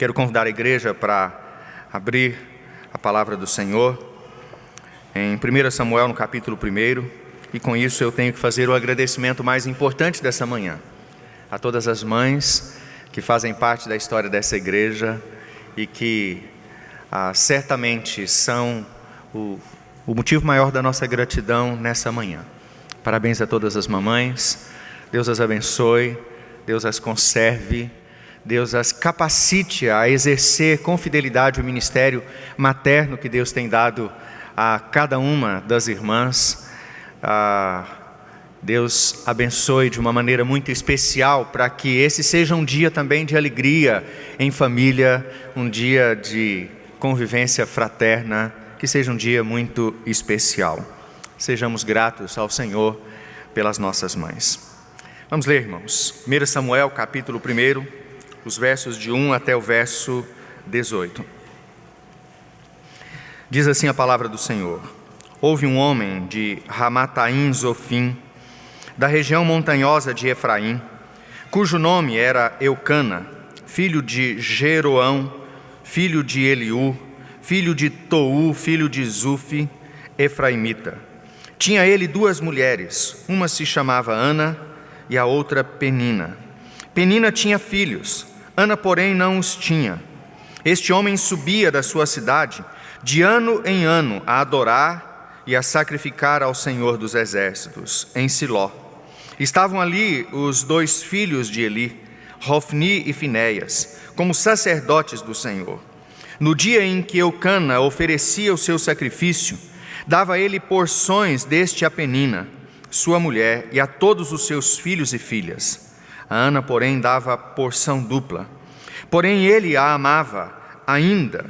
Quero convidar a igreja para abrir a palavra do Senhor em 1 Samuel, no capítulo 1, e com isso eu tenho que fazer o agradecimento mais importante dessa manhã a todas as mães que fazem parte da história dessa igreja e que certamente são o motivo maior da nossa gratidão nessa manhã. Parabéns a todas as mamães, Deus as abençoe, Deus as conserve, Deus as capacite a exercer com fidelidade o ministério materno que Deus tem dado a cada uma das irmãs. Deus abençoe de uma maneira muito especial para que esse seja um dia também de alegria em família, um dia de convivência fraterna, que seja um dia muito especial. Sejamos gratos ao Senhor pelas nossas mães. Vamos ler, irmãos, 1 Samuel, capítulo 1, os versos de 1 até o verso 18. Diz assim a palavra do Senhor: Houve um homem de Ramataim Zofim, da região montanhosa de Efraim, cujo nome era Eucana, filho de Jeroão, filho de Eliú, filho de Tou, filho de Zufi, efraimita. Tinha ele 2 mulheres, uma se chamava Ana e a outra Penina. Penina tinha filhos, Ana, porém, não os tinha. Este homem subia da sua cidade de ano em ano a adorar e a sacrificar ao Senhor dos Exércitos, em Siló. Estavam ali os 2 filhos de Eli, Hofni e Finéias, como sacerdotes do Senhor. No dia em que Eucana oferecia o seu sacrifício, dava ele porções deste a Penina, sua mulher, e a todos os seus filhos e filhas. A Ana, porém, dava porção dupla. Porém, ele a amava ainda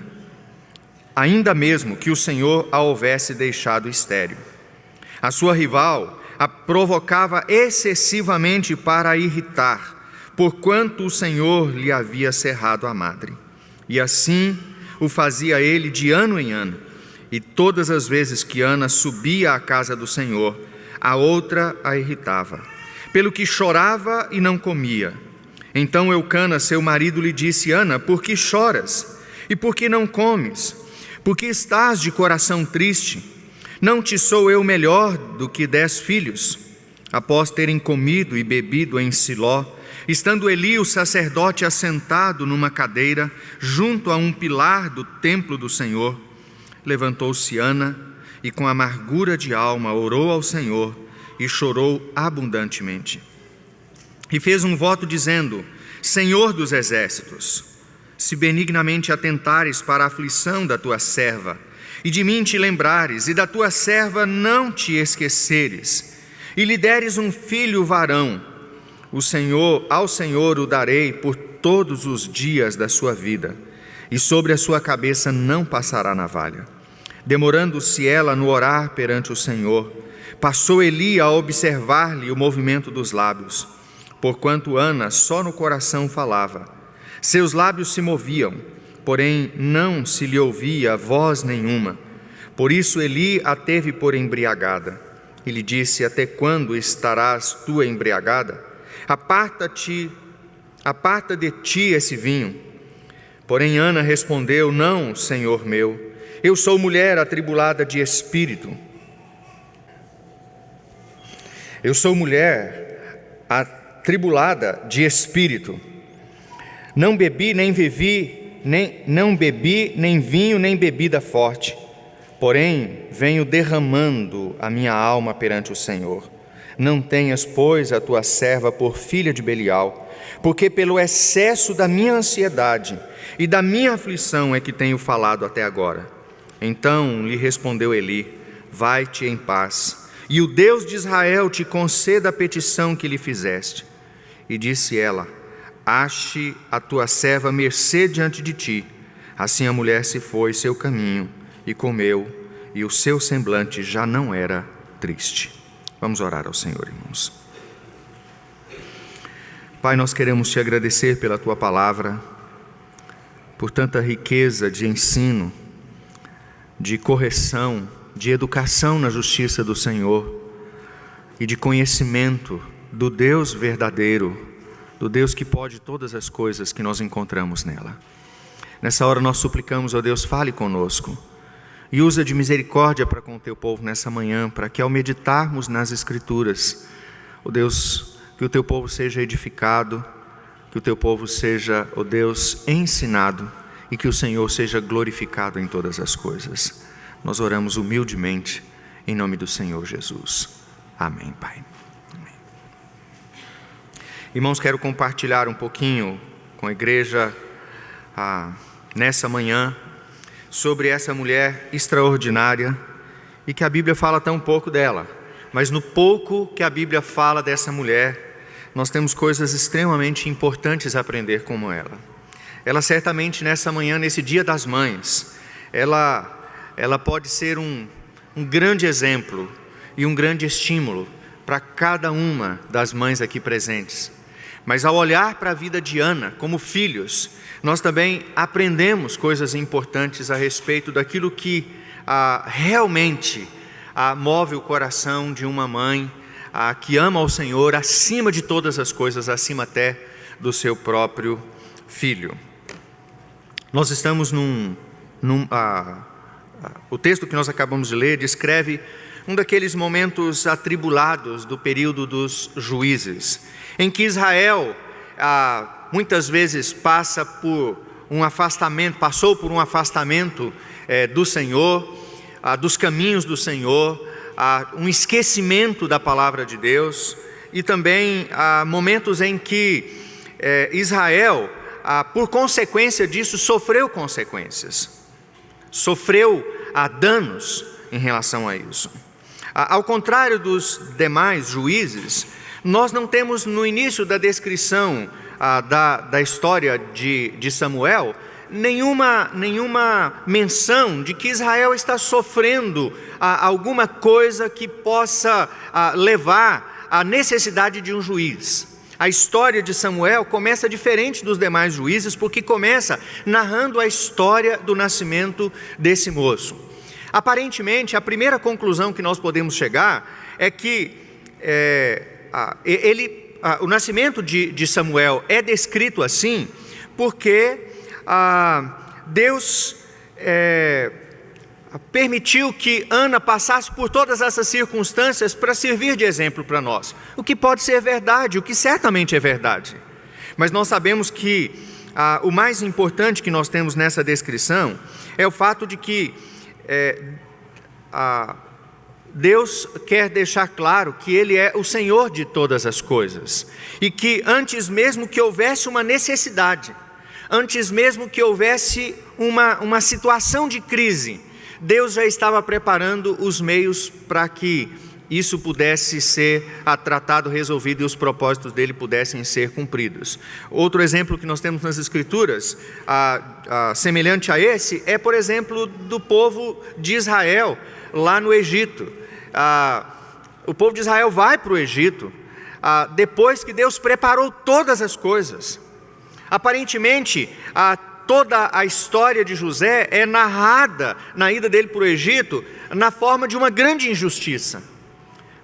mesmo que o Senhor a houvesse deixado estéril. A sua rival a provocava excessivamente para a irritar, porquanto o Senhor lhe havia cerrado a madre. E assim o fazia ele de ano em ano. E todas as vezes que Ana subia à casa do Senhor, a outra a irritava, pelo que chorava e não comia. Então Eucana, seu marido, lhe disse: Ana, por que choras? E por que não comes? Por que estás de coração triste? Não te sou eu melhor do que 10 filhos? Após terem comido e bebido em Siló, estando Eli, o sacerdote, assentado numa cadeira, junto a um pilar do templo do Senhor, levantou-se Ana e com amargura de alma orou ao Senhor e chorou abundantemente. E fez um voto dizendo: Senhor dos exércitos, se benignamente atentares para a aflição da tua serva, e de mim te lembrares, e da tua serva não te esqueceres, e lhe deres um filho varão, ao Senhor o darei por todos os dias da sua vida, e sobre a sua cabeça não passará navalha. Demorando-se ela no orar perante o Senhor, passou Eli a observar-lhe o movimento dos lábios, porquanto Ana só no coração falava. Seus lábios se moviam, porém não se lhe ouvia voz nenhuma. Por isso Eli a teve por embriagada. E lhe disse: Até quando estarás tu embriagada? Aparta de ti esse vinho. Porém Ana respondeu: Não, Senhor meu, eu sou mulher atribulada de espírito. Não bebi nem vinho nem bebida forte, porém venho derramando a minha alma perante o Senhor. Não tenhas, pois, a tua serva por filha de Belial, porque pelo excesso da minha ansiedade e da minha aflição é que tenho falado até agora. Então lhe respondeu Eli: Vai-te em paz, e o Deus de Israel te conceda a petição que lhe fizeste. E disse ela: Ache a tua serva mercê diante de ti. Assim a mulher se foi seu caminho e comeu, e o seu semblante já não era triste. Vamos orar ao Senhor, irmãos. Pai, nós queremos te agradecer pela tua palavra, por tanta riqueza de ensino, de correção, de educação na justiça do Senhor e de conhecimento do Deus verdadeiro, do Deus que pode todas as coisas que nós encontramos nela. Nessa hora nós suplicamos, ó Deus, fale conosco e usa de misericórdia para com o teu povo nessa manhã, para que ao meditarmos nas Escrituras, ó Deus, que o teu povo seja edificado, que o teu povo seja, ó Deus, ensinado e que o Senhor seja glorificado em todas as coisas. Nós oramos humildemente em nome do Senhor Jesus. Amém, Pai. Amém. Irmãos, quero compartilhar um pouquinho com a igreja nessa manhã sobre essa mulher extraordinária e que a Bíblia fala tão pouco dela, mas no pouco que a Bíblia fala dessa mulher, nós temos coisas extremamente importantes a aprender como ela. Ela certamente nessa manhã, nesse Dia das Mães, ela pode ser um grande exemplo e um grande estímulo para cada uma das mães aqui presentes. Mas ao olhar para a vida de Ana como filhos, nós também aprendemos coisas importantes a respeito daquilo que realmente move o coração de uma mãe que ama ao Senhor acima de todas as coisas, acima até do seu próprio filho. Nós estamos o texto que nós acabamos de ler descreve um daqueles momentos atribulados do período dos juízes, em que Israel muitas vezes passou por um afastamento do Senhor, dos caminhos do Senhor, um esquecimento da palavra de Deus, e também momentos em que Israel, por consequência disso, sofreu consequências, sofreu danos em relação a isso. Ao contrário dos demais juízes, nós não temos no início da descrição da história de Samuel nenhuma menção de que Israel está sofrendo alguma coisa que possa levar à necessidade de um juiz. A história de Samuel começa diferente dos demais juízes, porque começa narrando a história do nascimento desse moço. Aparentemente, a primeira conclusão que nós podemos chegar é que o nascimento de Samuel é descrito assim, porque Deus permitiu que Ana passasse por todas essas circunstâncias para servir de exemplo para nós, o que pode ser verdade, o que certamente é verdade, mas nós sabemos que o mais importante que nós temos nessa descrição é o fato de que Deus quer deixar claro que Ele é o Senhor de todas as coisas, e que antes mesmo que houvesse uma necessidade, antes mesmo que houvesse uma situação de crise, Deus já estava preparando os meios para que isso pudesse ser tratado, resolvido e os propósitos dele pudessem ser cumpridos. Outro exemplo que nós temos nas Escrituras, semelhante a esse, é, por exemplo, do povo de Israel lá no Egito. O povo de Israel vai para o Egito depois que Deus preparou todas as coisas. Aparentemente, toda a história de José é narrada na ida dele para o Egito na forma de uma grande injustiça.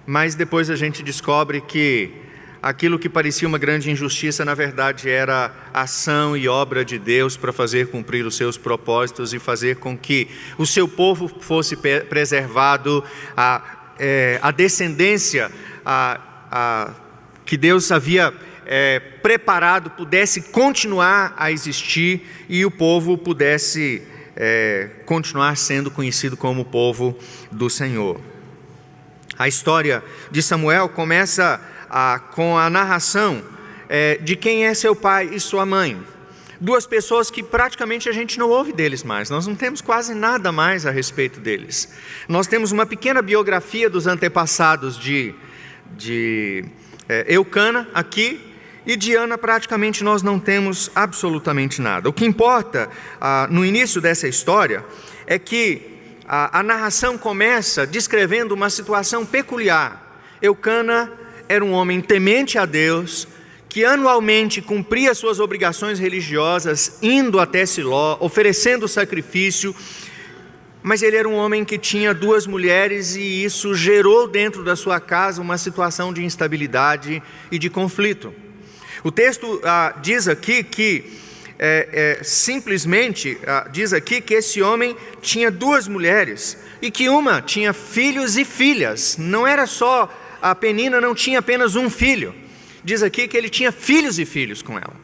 Mas depois a gente descobre que aquilo que parecia uma grande injustiça, na verdade, era ação e obra de Deus para fazer cumprir os seus propósitos e fazer com que o seu povo fosse preservado, a descendência que Deus havia preparado pudesse continuar a existir e o povo pudesse continuar sendo conhecido como o povo do Senhor. A história de Samuel começa com a narração de quem é seu pai e sua mãe. Duas pessoas que praticamente a gente não ouve deles mais, nós não temos quase nada mais a respeito deles. Nós temos uma pequena biografia dos antepassados de Eucana aqui, e de Ana praticamente nós não temos absolutamente nada. O que importa no início dessa história é que a narração começa descrevendo uma situação peculiar. Eucana era um homem temente a Deus, que anualmente cumpria suas obrigações religiosas, indo até Siló, oferecendo sacrifício, mas ele era um homem que tinha duas mulheres e isso gerou dentro da sua casa uma situação de instabilidade e de conflito. O texto diz aqui que simplesmente diz aqui que esse homem tinha 2 mulheres e que uma tinha filhos e filhas. Não era só, a Penina não tinha apenas um filho. Diz aqui que ele tinha filhos e filhos com ela.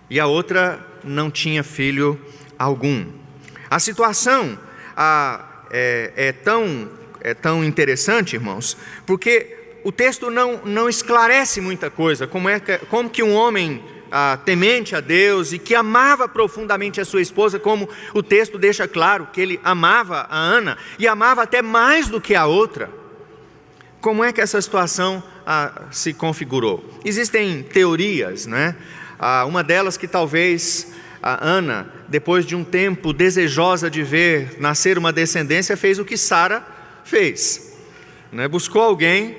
E a outra não tinha filho algum. A situação é tão interessante, irmãos, porque o texto não esclarece muita coisa, como que um homem temente a Deus e que amava profundamente a sua esposa, como o texto deixa claro que ele amava a Ana e amava até mais do que a outra. Como é que essa situação se configurou? Existem teorias, né? Uma delas que talvez a Ana, depois de um tempo desejosa de ver nascer uma descendência, fez o que Sara fez, né? Buscou alguém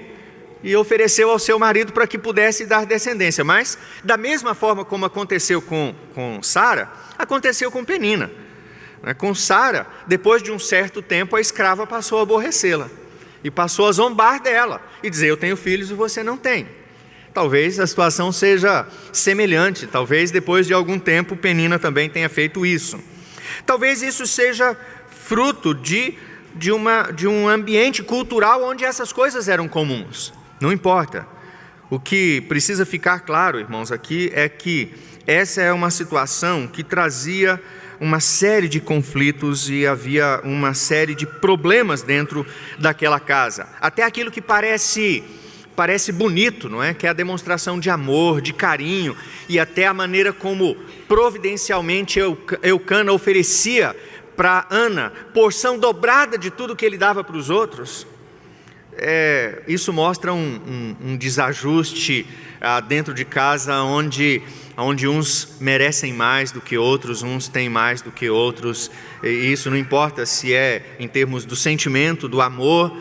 e ofereceu ao seu marido para que pudesse dar descendência. Mas da mesma forma como aconteceu com Sara, aconteceu com Penina, né? Com Sara, depois de um certo tempo, a escrava passou a aborrecê-la e passou a zombar dela e dizer: eu tenho filhos e você não tem. Talvez a situação seja semelhante, talvez depois de algum tempo Penina também tenha feito isso. Talvez isso seja fruto de um ambiente cultural onde essas coisas eram comuns. Não importa. O que precisa ficar claro, irmãos, aqui é que essa é uma situação que trazia uma série de conflitos e havia uma série de problemas dentro daquela casa. Até aquilo que parece bonito, não é? Que é a demonstração de amor, de carinho, e até a maneira como providencialmente Eucana oferecia para Ana porção dobrada de tudo que ele dava para os outros. Isso mostra um desajuste dentro de casa, onde uns merecem mais do que outros, uns têm mais do que outros, e isso não importa se é em termos do sentimento, do amor,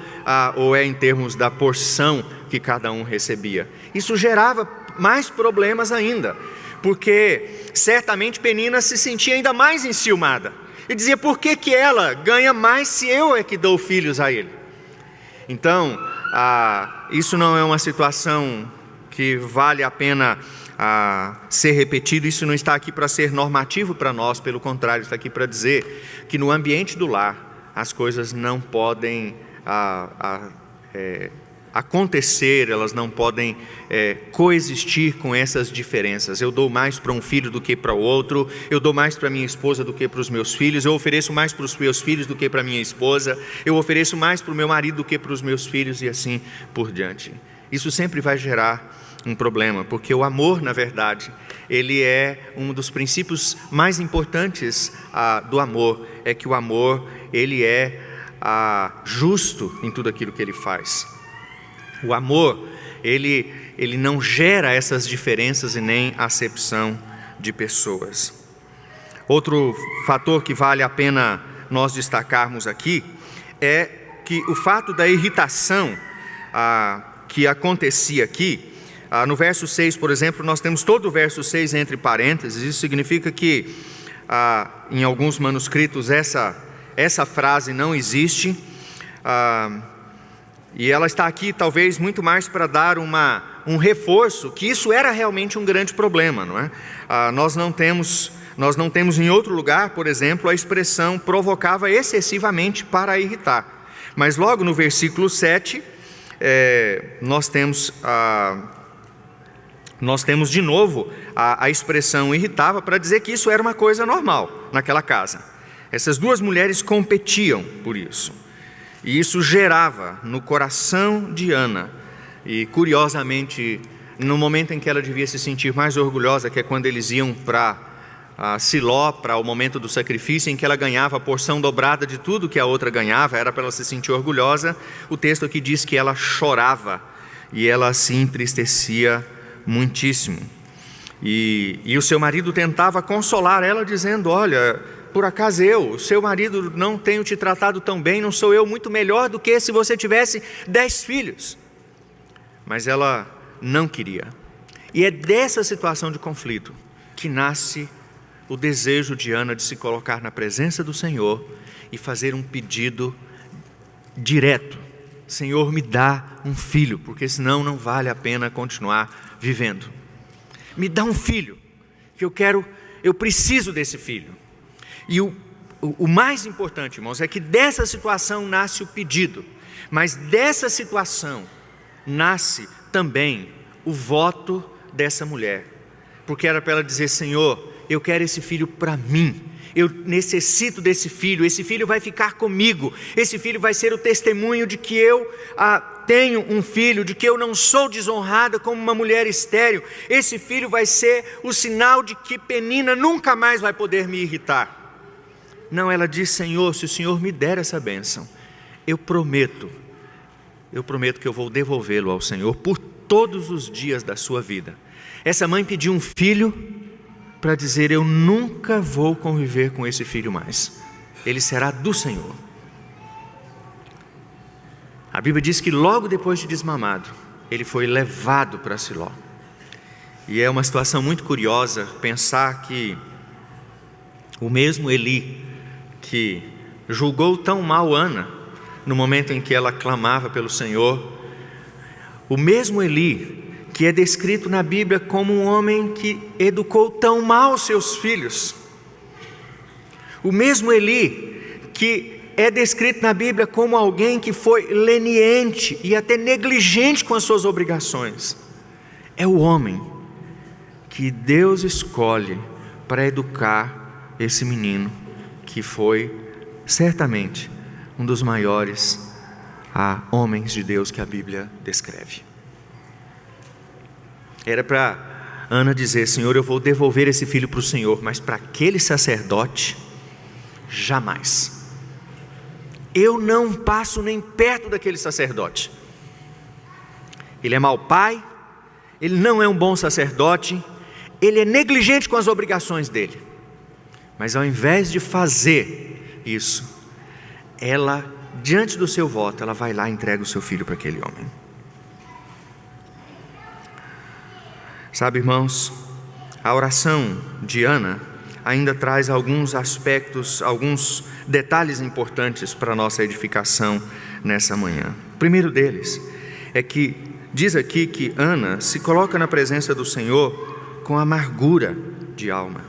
ou é em termos da porção que cada um recebia. Isso gerava mais problemas ainda, porque certamente Penina se sentia ainda mais enciumada, e dizia: por que ela ganha mais se eu é que dou filhos a ele? Então, isso não é uma situação que vale a pena ser repetido. Isso não está aqui para ser normativo para nós, pelo contrário, está aqui para dizer que no ambiente do lar as coisas não podem acontecer, elas não podem coexistir com essas diferenças. Eu dou mais para um filho do que para o outro, eu dou mais para minha esposa do que para os meus filhos, eu ofereço mais para os meus filhos do que para minha esposa, eu ofereço mais para o meu marido do que para os meus filhos, e assim por diante. Isso sempre vai gerar um problema, porque o amor, na verdade, ele é um dos princípios mais importantes do amor, é que o amor, ele é justo em tudo aquilo que ele faz. O amor, ele não gera essas diferenças e nem acepção de pessoas. Outro fator que vale a pena nós destacarmos aqui é que o fato da irritação que acontecia aqui, no verso 6, por exemplo, nós temos todo o verso 6 entre parênteses. Isso significa que em alguns manuscritos essa frase não existe, e ela está aqui talvez muito mais para dar um reforço que isso era realmente um grande problema, não é? Nós não temos em outro lugar, por exemplo, a expressão provocava excessivamente para irritar. Mas logo no versículo 7, nós temos de novo a expressão irritava, para dizer que isso era uma coisa normal naquela casa. Essas 2 mulheres competiam por isso. E isso gerava no coração de Ana, e curiosamente, no momento em que ela devia se sentir mais orgulhosa, que é quando eles iam para Siló, para o momento do sacrifício, em que ela ganhava a porção dobrada de tudo que a outra ganhava, era para ela se sentir orgulhosa. O texto aqui diz que ela chorava e ela se entristecia muitíssimo. E o seu marido tentava consolar ela, dizendo: olha, por acaso o seu marido não tenho te tratado tão bem? Não sou eu muito melhor do que se você tivesse 10 filhos? Mas ela não queria. E é dessa situação de conflito que nasce o desejo de Ana de se colocar na presença do Senhor e fazer um pedido direto: Senhor, me dá um filho, porque senão não vale a pena continuar vivendo. Me dá um filho, que eu quero eu preciso desse filho. E o mais importante, irmãos, é que dessa situação nasce o pedido, mas dessa situação nasce também o voto dessa mulher, porque era para ela dizer: Senhor, eu quero esse filho para mim, eu necessito desse filho, esse filho vai ficar comigo, esse filho vai ser o testemunho de que eu tenho um filho, de que eu não sou desonrada como uma mulher estéril, esse filho vai ser o sinal de que Penina nunca mais vai poder me irritar. Não, ela diz: Senhor, se o Senhor me der essa bênção, eu prometo que eu vou devolvê-lo ao Senhor por todos os dias da sua vida. Essa mãe pediu um filho para dizer: eu nunca vou conviver com esse filho mais, ele será do Senhor. A Bíblia diz que logo depois de desmamado, ele foi levado para Siló. E é uma situação muito curiosa pensar que o mesmo Eli que julgou tão mal Ana no momento em que ela clamava pelo Senhor, o mesmo Eli que é descrito na Bíblia como um homem que educou tão mal seus filhos, o mesmo Eli que é descrito na Bíblia como alguém que foi leniente e até negligente com as suas obrigações, é o homem que Deus escolhe para educar esse menino, que foi certamente um dos maiores homens de Deus que a Bíblia descreve. Era para Ana dizer: Senhor, eu vou devolver esse filho para o Senhor, mas para aquele sacerdote, jamais. Eu não passo nem perto daquele sacerdote. Ele é mau pai, ele não é um bom sacerdote, ele é negligente com as obrigações dele. Mas ao invés de fazer isso, ela, diante do seu voto, ela vai lá e entrega o seu filho para aquele homem. Sabe, irmãos, a oração de Ana ainda traz alguns aspectos, alguns detalhes importantes para a nossa edificação nessa manhã. O primeiro deles é que diz aqui que Ana se coloca na presença do Senhor com amargura de alma.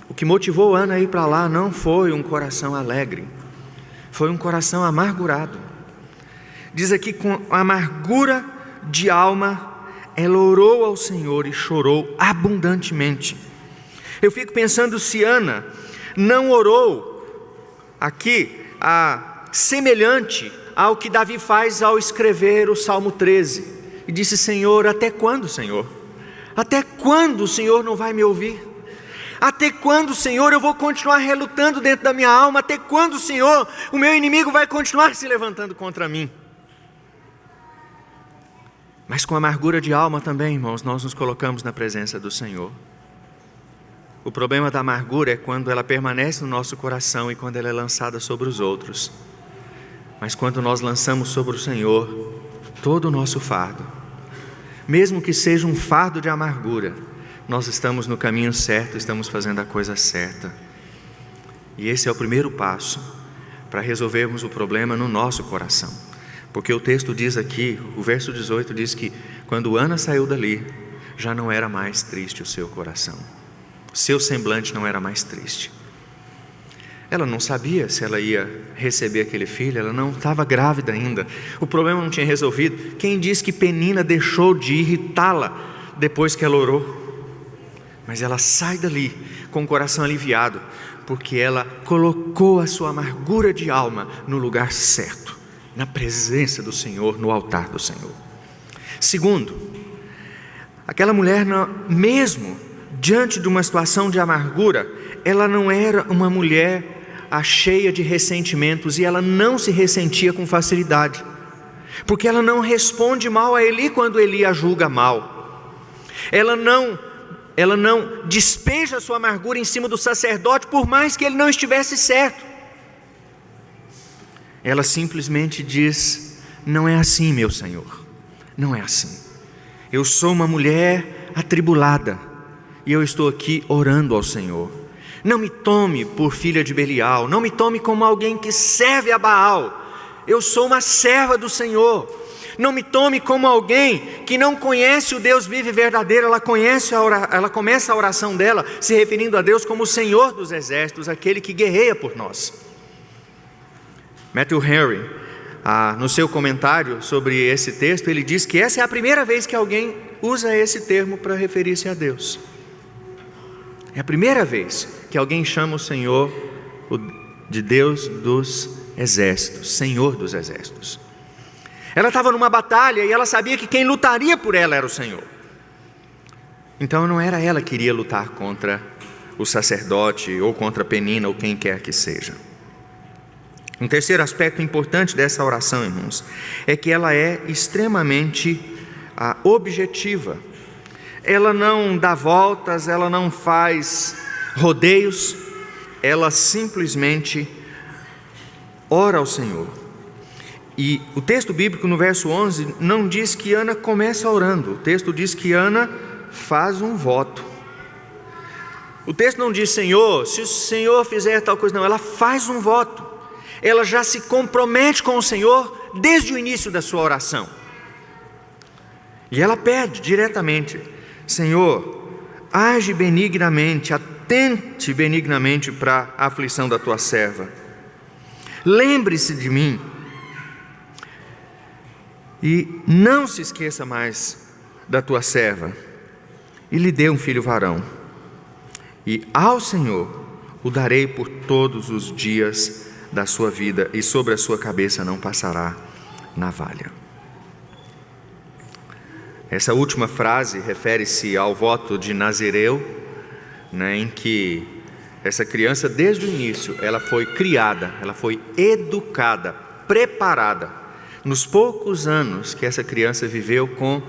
O que motivou Ana a ir para lá não foi um coração alegre, foi um coração amargurado. Diz aqui: com amargura de alma, ela orou ao Senhor e chorou abundantemente. Eu fico pensando se Ana não orou aqui semelhante ao que Davi faz ao escrever o Salmo 13, e disse: Senhor, até quando, Senhor? Até quando o Senhor não vai me ouvir? Até quando, Senhor, eu vou continuar relutando dentro da minha alma? Até quando, Senhor, o meu inimigo vai continuar se levantando contra mim? Mas com amargura de alma também, irmãos, nós nos colocamos na presença do Senhor. O problema da amargura é quando ela permanece no nosso coração e quando ela é lançada sobre os outros. Mas quando nós lançamos sobre o Senhor todo o nosso fardo, mesmo que seja um fardo de amargura, nós estamos no caminho certo, estamos fazendo a coisa certa. E esse é o primeiro passo para resolvermos o problema no nosso coração. Porque o texto diz aqui, o verso 18 diz que quando Ana saiu dali, já não era mais triste o seu coração. O seu semblante não era mais triste. Ela não sabia se ela ia receber aquele filho, ela não estava grávida ainda. O problema não tinha resolvido. Quem diz que Penina deixou de irritá-la depois que ela orou? Mas ela sai dali com o coração aliviado, porque ela colocou a sua amargura de alma no lugar certo, na presença do Senhor, no altar do Senhor. Segundo, aquela mulher, mesmo diante de uma situação de amargura, ela não era uma mulher cheia de ressentimentos, e ela não se ressentia com facilidade, porque ela não responde mal a Eli quando Eli a julga mal. Ela não despeja a sua amargura em cima do sacerdote, por mais que ele não estivesse certo. Ela simplesmente diz: não é assim, meu Senhor, não é assim. Eu sou uma mulher atribulada, e eu estou aqui orando ao Senhor. Não me tome por filha de Belial, não me tome como alguém que serve a Baal. Eu sou uma serva do Senhor. Não me tome como alguém que não conhece o Deus vivo e verdadeiro. Ela começa a oração dela se referindo a Deus como o Senhor dos exércitos, aquele que guerreia por nós. Matthew Henry, no seu comentário sobre esse texto, ele diz que essa é a primeira vez que alguém usa esse termo para referir-se a Deus. É a primeira vez que alguém chama o Senhor de Deus dos exércitos, Senhor dos exércitos. Ela estava numa batalha e ela sabia que quem lutaria por ela era o Senhor. Então não era ela que iria lutar contra o sacerdote ou contra Penina ou quem quer que seja. Um terceiro aspecto importante dessa oração, irmãos, é que ela é extremamente objetiva. Ela não dá voltas, ela não faz rodeios, ela simplesmente ora ao Senhor. E o texto bíblico no verso 11 não diz que Ana começa orando, o texto diz que Ana faz um voto. O texto não diz, Senhor, se o Senhor fizer tal coisa, não, ela faz um voto. Ela já se compromete com o Senhor desde o início da sua oração. E ela pede diretamente, Senhor, age benignamente, atente benignamente para a aflição da tua serva. Lembre-se de mim e não se esqueça mais da tua serva. E lhe dê um filho varão. E ao Senhor o darei por todos os dias da sua vida, e sobre a sua cabeça não passará navalha. Essa última frase refere-se ao voto de Nazireu, em que essa criança, desde o início, ela foi criada, ela foi educada, preparada. Nos poucos anos que essa criança viveu com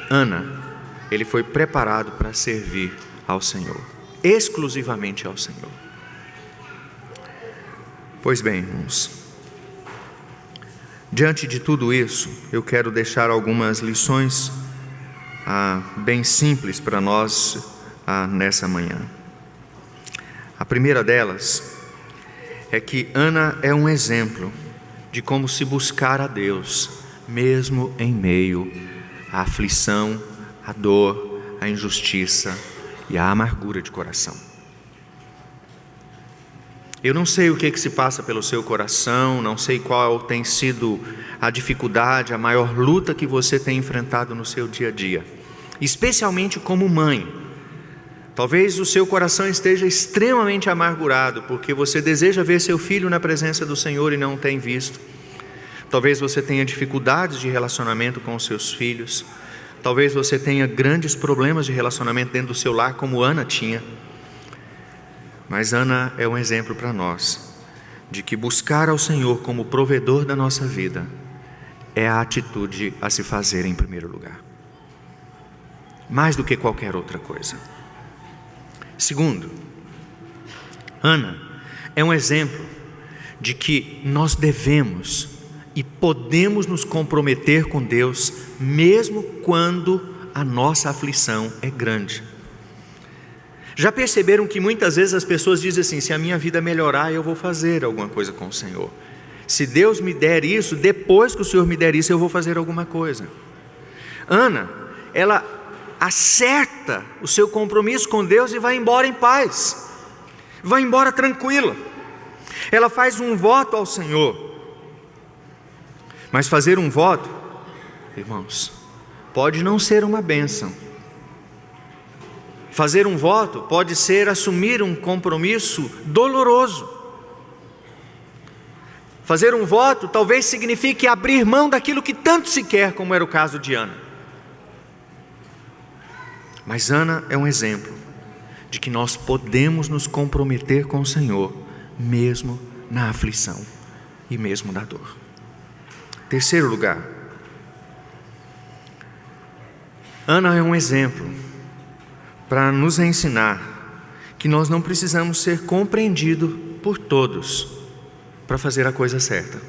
Ana, ele foi preparado para servir ao Senhor, exclusivamente ao Senhor. Pois bem, irmãos, diante de tudo isso, eu quero deixar algumas lições bem simples para nós nessa manhã. A primeira delas é que Ana é um exemplo de como se buscar a Deus, mesmo em meio à aflição, à dor, à injustiça e à amargura de coração. Eu não sei o que se passa pelo seu coração, não sei qual tem sido a dificuldade, a maior luta que você tem enfrentado no seu dia a dia, especialmente como mãe. Talvez o seu coração esteja extremamente amargurado, porque você deseja ver seu filho na presença do Senhor e não tem visto. Talvez você tenha dificuldades de relacionamento com os seus filhos. Talvez você tenha grandes problemas de relacionamento dentro do seu lar, como Ana tinha. Mas Ana é um exemplo para nós, de que buscar ao Senhor como provedor da nossa vida é a atitude a se fazer em primeiro lugar, mais do que qualquer outra coisa. Segundo, Ana é um exemplo de que nós devemos e podemos nos comprometer com Deus, mesmo quando a nossa aflição é grande. Já perceberam que muitas vezes as pessoas dizem assim, se a minha vida melhorar, eu vou fazer alguma coisa com o Senhor. Se Deus me der isso, depois que o Senhor me der isso, eu vou fazer alguma coisa. Ana, ela acerta o seu compromisso com Deus e vai embora em paz, vai embora tranquila. Ela faz um voto ao Senhor. Mas fazer um voto, irmãos, pode não ser uma bênção. Fazer um voto pode ser assumir um compromisso doloroso. Fazer um voto talvez signifique abrir mão daquilo que tanto se quer, como era o caso de Ana. Mas Ana é um exemplo de que nós podemos nos comprometer com o Senhor, mesmo na aflição e mesmo na dor. Terceiro lugar, Ana é um exemplo para nos ensinar que nós não precisamos ser compreendidos por todos para fazer a coisa certa.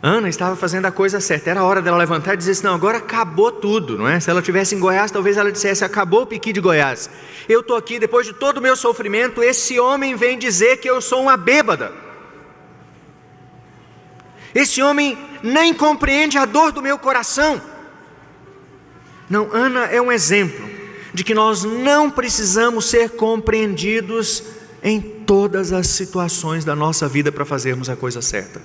Ana estava fazendo a coisa certa, era a hora dela levantar e dizer assim, não, agora acabou tudo, não é? Se ela estivesse em Goiás, talvez ela dissesse, acabou o piqui de Goiás. Eu estou aqui, depois de todo o meu sofrimento, esse homem vem dizer que eu sou uma bêbada. Esse homem nem compreende a dor do meu coração. Não, Ana é um exemplo de que nós não precisamos ser compreendidos em todas as situações da nossa vida para fazermos a coisa certa.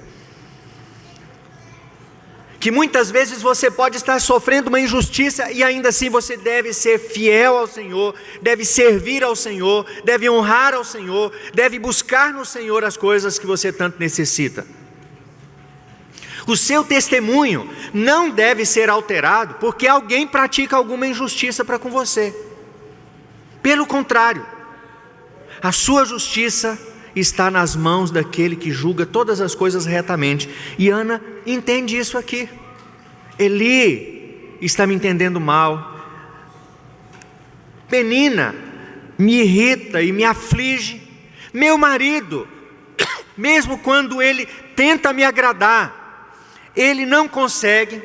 Que muitas vezes você pode estar sofrendo uma injustiça e ainda assim você deve ser fiel ao Senhor, deve servir ao Senhor, deve honrar ao Senhor, deve buscar no Senhor as coisas que você tanto necessita. O seu testemunho não deve ser alterado porque alguém pratica alguma injustiça para com você. Pelo contrário, a sua justiça está nas mãos daquele que julga todas as coisas retamente. E Ana entende isso aqui. Eli está me entendendo mal. Penina me irrita e me aflige. Meu marido, mesmo quando ele tenta me agradar, ele não consegue.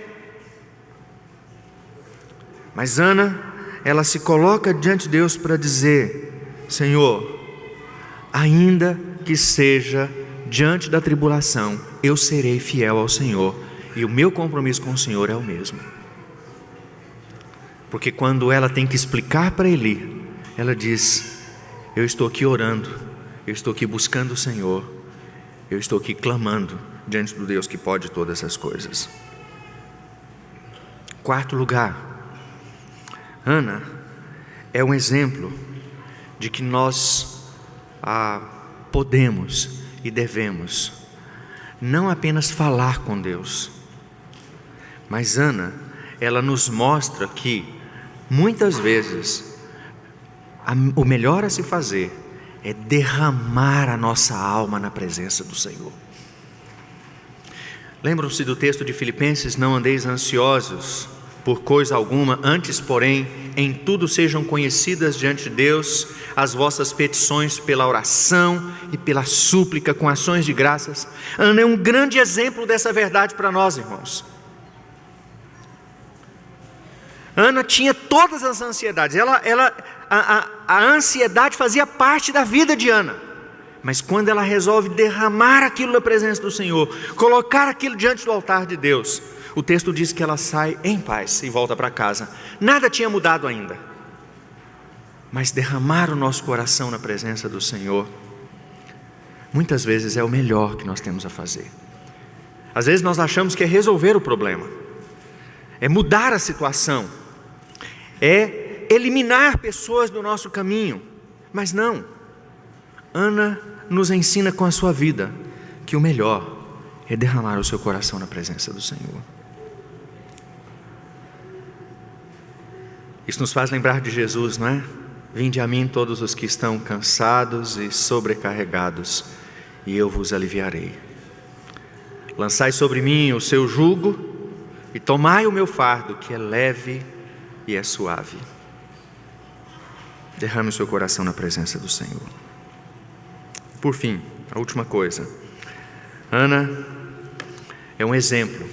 Mas Ana, ela se coloca diante de Deus para dizer: Senhor, ainda que seja diante da tribulação, eu serei fiel ao Senhor, e o meu compromisso com o Senhor é o mesmo. Porque quando ela tem que explicar para Eli, ela diz: eu estou aqui orando, eu estou aqui buscando o Senhor, eu estou aqui clamando diante do Deus que pode todas as coisas. Quarto lugar, Ana é um exemplo de que nós podemos e devemos não apenas falar com Deus, mas Ana, ela nos mostra que muitas vezes o melhor a se fazer é derramar a nossa alma na presença do Senhor. Lembram-se do texto de Filipenses: não andeis ansiosos por coisa alguma, antes porém em tudo sejam conhecidas diante de Deus as vossas petições pela oração e pela súplica com ações de graças. Ana é um grande exemplo dessa verdade para nós, irmãos. Ana tinha todas as ansiedades, a ansiedade fazia parte da vida de Ana. Mas quando ela resolve derramar aquilo na presença do Senhor, colocar aquilo diante do altar de Deus, o texto diz que ela sai em paz e volta para casa. Nada tinha mudado ainda. Mas derramar o nosso coração na presença do Senhor, muitas vezes é o melhor que nós temos a fazer. Às vezes nós achamos que é resolver o problema, é mudar a situação, é eliminar pessoas do nosso caminho. Mas não. Ana nos ensina com a sua vida que o melhor é derramar o seu coração na presença do Senhor. Isso nos faz lembrar de Jesus, não é? Vinde a mim todos os que estão cansados e sobrecarregados, e eu vos aliviarei. Lançai sobre mim o seu jugo e tomai o meu fardo, que é leve e é suave. Derrame o seu coração na presença do Senhor. Por fim, a última coisa, Ana é um exemplo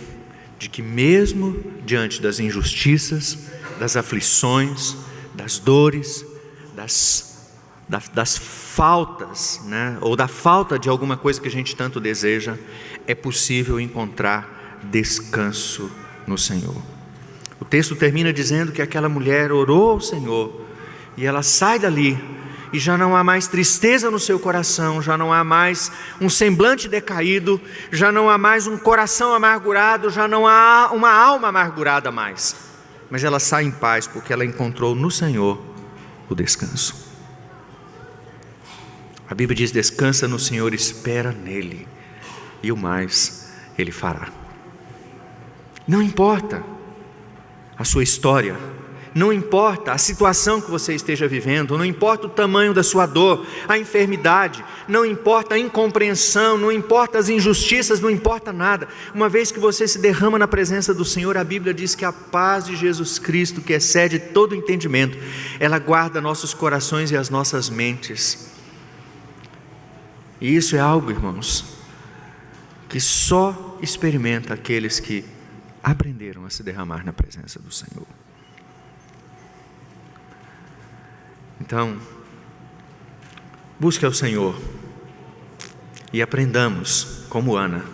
de que mesmo diante das injustiças, das aflições, das dores, das faltas, né? Ou da falta de alguma coisa que a gente tanto deseja, é possível encontrar descanso no Senhor. O texto termina dizendo que aquela mulher orou ao Senhor e ela sai dali e já não há mais tristeza no seu coração, já não há mais um semblante decaído, já não há mais um coração amargurado, já não há uma alma amargurada mais. Mas ela sai em paz porque ela encontrou no Senhor o descanso. A Bíblia diz: descansa no Senhor, espera nele, e o mais Ele fará. Não importa a sua história, não importa a situação que você esteja vivendo, não importa o tamanho da sua dor, a enfermidade, não importa a incompreensão, não importa as injustiças, não importa nada. Uma vez que você se derrama na presença do Senhor, a Bíblia diz que a paz de Jesus Cristo, que excede todo entendimento, ela guarda nossos corações e as nossas mentes. E isso é algo, irmãos, que só experimenta aqueles que aprenderam a se derramar na presença do Senhor. Então, busque ao Senhor e aprendamos, como Ana,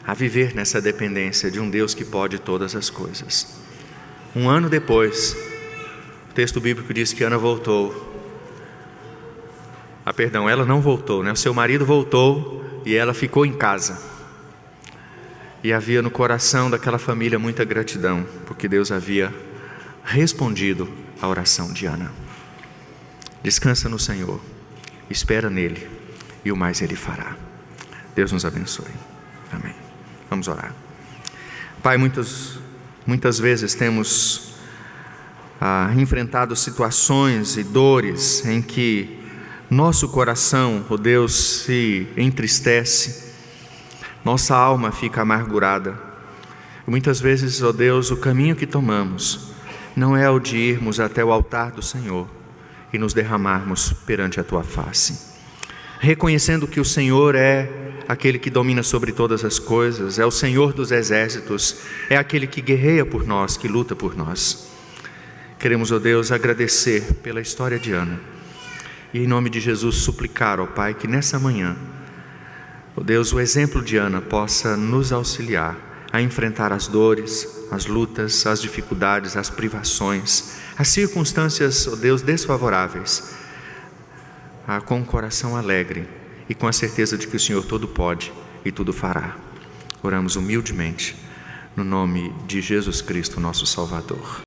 a viver nessa dependência de um Deus que pode todas as coisas. Um ano depois, o texto bíblico diz que Ana voltou. Ela não voltou, né? O seu marido voltou e ela ficou em casa. E havia no coração daquela família muita gratidão, porque Deus havia respondido à oração de Ana. Descansa no Senhor, espera nele, e o mais Ele fará. Deus nos abençoe. Amém. Vamos orar. Pai, muitas vezes temos enfrentado situações e dores em que nosso coração, ó Deus, se entristece, nossa alma fica amargurada. Muitas vezes, ó Deus, o caminho que tomamos não é o de irmos até o altar do Senhor e nos derramarmos perante a Tua face, reconhecendo que o Senhor é aquele que domina sobre todas as coisas, é o Senhor dos exércitos, é aquele que guerreia por nós, que luta por nós. Queremos, ó Deus, agradecer pela história de Ana e em nome de Jesus suplicar, ó Pai, que nessa manhã, ó Deus, o exemplo de Ana possa nos auxiliar a enfrentar as dores, as lutas, as dificuldades, as privações, as circunstâncias, ó Deus, desfavoráveis, com um coração alegre e com a certeza de que o Senhor tudo pode e tudo fará. Oramos humildemente no nome de Jesus Cristo, nosso Salvador.